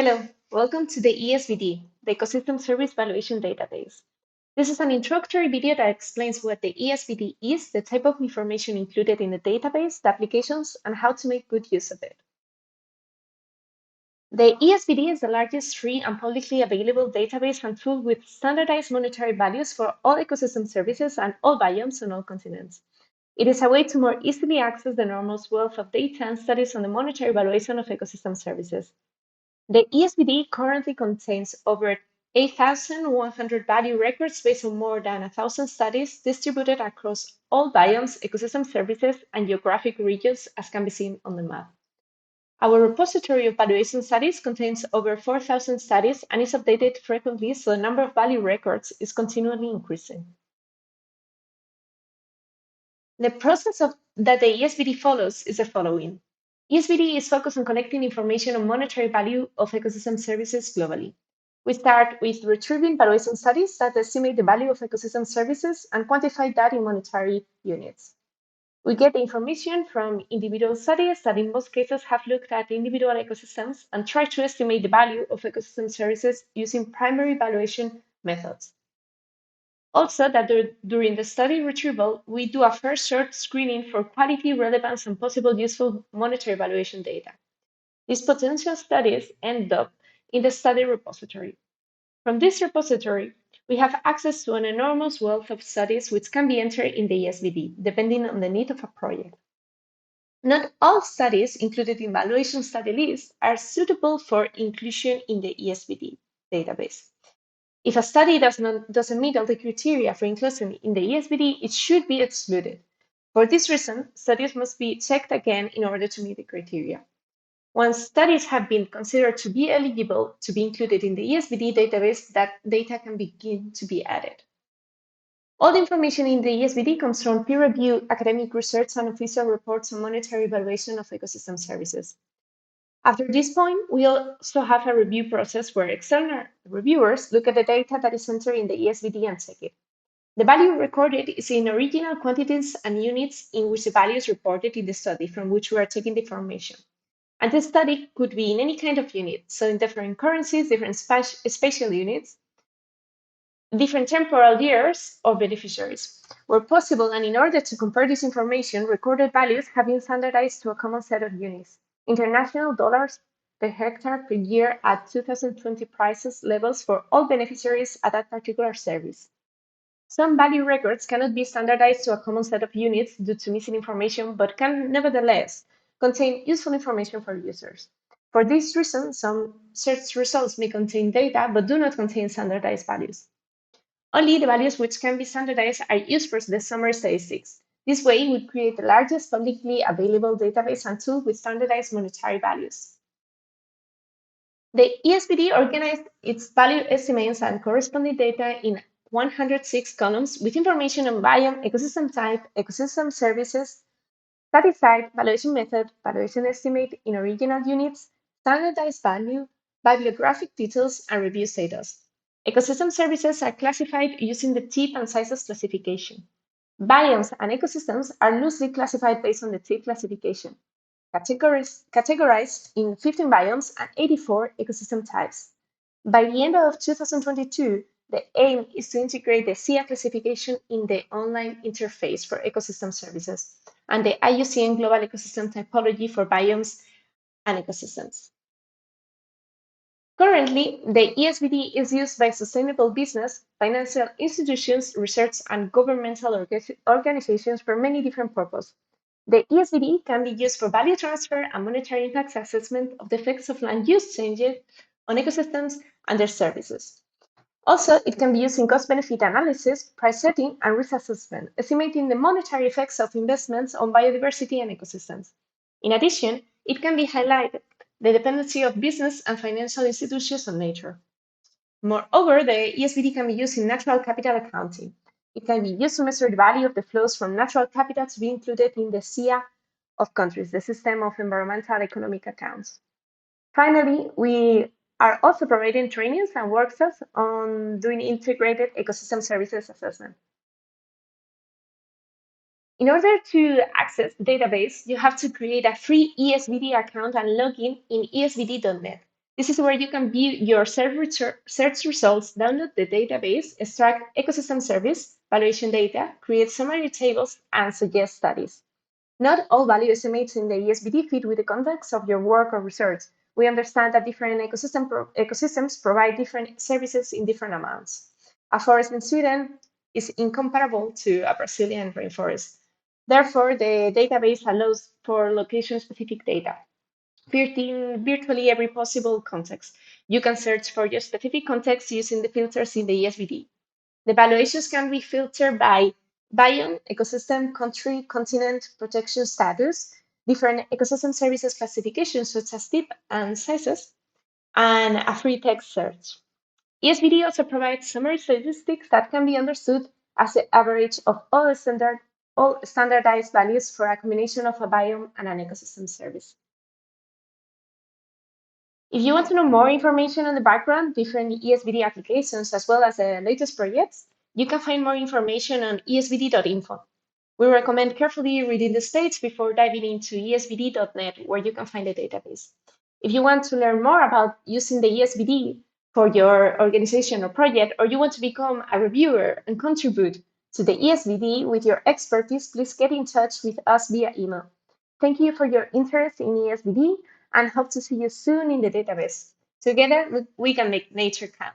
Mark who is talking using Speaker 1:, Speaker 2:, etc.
Speaker 1: Hello, welcome to the ESVD, the Ecosystem Service Valuation Database. This is an introductory video that explains what the ESVD is, the type of information included in the database, the applications, and how to make good use of it. The ESVD is the largest free and publicly available database and tool with standardized monetary values for all ecosystem services and all biomes on all continents. It is a way to more easily access the enormous wealth of data and studies on the monetary valuation of ecosystem services. The ESVD currently contains over 8,100 value records based on more than 1,000 studies distributed across all biomes, ecosystem services, and geographic regions, as can be seen on the map. Our repository of valuation studies contains over 4,000 studies and is updated frequently, so the number of value records is continually increasing. The process that the ESVD follows is the following. ESVD is focused on collecting information on monetary value of ecosystem services globally. We start with retrieving valuation studies that estimate the value of ecosystem services and quantify that in monetary units. We get the information from individual studies that in most cases have looked at individual ecosystems and try to estimate the value of ecosystem services using primary valuation methods. Also, that during the study retrieval, we do a first short screening for quality, relevance, and possible useful monetary valuation data. These potential studies end up in the study repository. From this repository, we have access to an enormous wealth of studies which can be entered in the ESVD, depending on the need of a project. Not all studies included in valuation study list are suitable for inclusion in the ESVD database. If a study doesn't meet all the criteria for inclusion in the ESVD, it should be excluded. For this reason, studies must be checked again in order to meet the criteria. Once studies have been considered to be eligible to be included in the ESVD database, that data can begin to be added. All the information in the ESVD comes from peer-reviewed academic research and official reports on monetary evaluation of ecosystem services. After this point, we also have a review process where external reviewers look at the data that is entered in the ESVD and check it. The value recorded is in original quantities and units in which the value is reported in the study from which we are taking the information. And this study could be in any kind of unit, so in different currencies, different spatial units, different temporal years, or beneficiaries. Where possible, and in order to compare this information, recorded values have been standardized to a common set of units. International dollars per hectare per year at 2020 prices levels for all beneficiaries at that particular service. Some value records cannot be standardized to a common set of units due to missing information, but can nevertheless contain useful information for users. For this reason, some search results may contain data but do not contain standardized values. Only the values which can be standardized are used for the summary statistics. This way, we create the largest publicly available database and tool with standardized monetary values. The ESVD organized its value estimates and corresponding data in 106 columns with information on biome, ecosystem type, ecosystem services, study site, valuation method, valuation estimate in original units, standardized value, bibliographic details, and review status. Ecosystem services are classified using the type and sizes classification. Biomes and ecosystems are loosely classified based on the type classification, categorized in 15 biomes and 84 ecosystem types. By the end of 2022, the aim is to integrate the SIA classification in the online interface for ecosystem services and the IUCN Global Ecosystem Typology for biomes and ecosystems. Currently, the ESVD is used by sustainable business, financial institutions, research, and governmental organizations for many different purposes. The ESVD can be used for value transfer and monetary impact assessment of the effects of land use changes on ecosystems and their services. Also, it can be used in cost-benefit analysis, price setting, and risk assessment, estimating the monetary effects of investments on biodiversity and ecosystems. In addition, it can be highlighted the dependency of business and financial institutions on nature. Moreover, the ESVD can be used in natural capital accounting. It can be used to measure the value of the flows from natural capital to be included in the SIA of countries, the System of Environmental Economic Accounts. Finally, we are also providing trainings and workshops on doing integrated ecosystem services assessment. In order to access the database, you have to create a free ESVD account and log in ESVD.net. This is where you can view your search results, download the database, extract ecosystem service, valuation data, create summary tables, and suggest studies. Not all value estimates in the ESVD fit with the context of your work or research. We understand that different ecosystems provide different services in different amounts. A forest in Sweden is incomparable to a Brazilian rainforest. Therefore, the database allows for location-specific data, in virtually every possible context. You can search for your specific context using the filters in the ESVD. The evaluations can be filtered by biome, ecosystem, country, continent, protection status, different ecosystem services classifications such as type and sizes, and a free text search. ESVD also provides summary statistics that can be understood as the average of all standardized values for a combination of a biome and an ecosystem service. If you want to know more information on the background, different ESVD applications, as well as the latest projects, you can find more information on esvd.info. We recommend carefully reading the slides before diving into esvd.net, where you can find the database. If you want to learn more about using the ESVD for your organization or project, or you want to become a reviewer and contribute to the ESVD with your expertise, please get in touch with us via email. Thank you for your interest in ESVD and hope to see you soon in the database. Together, we can make nature count.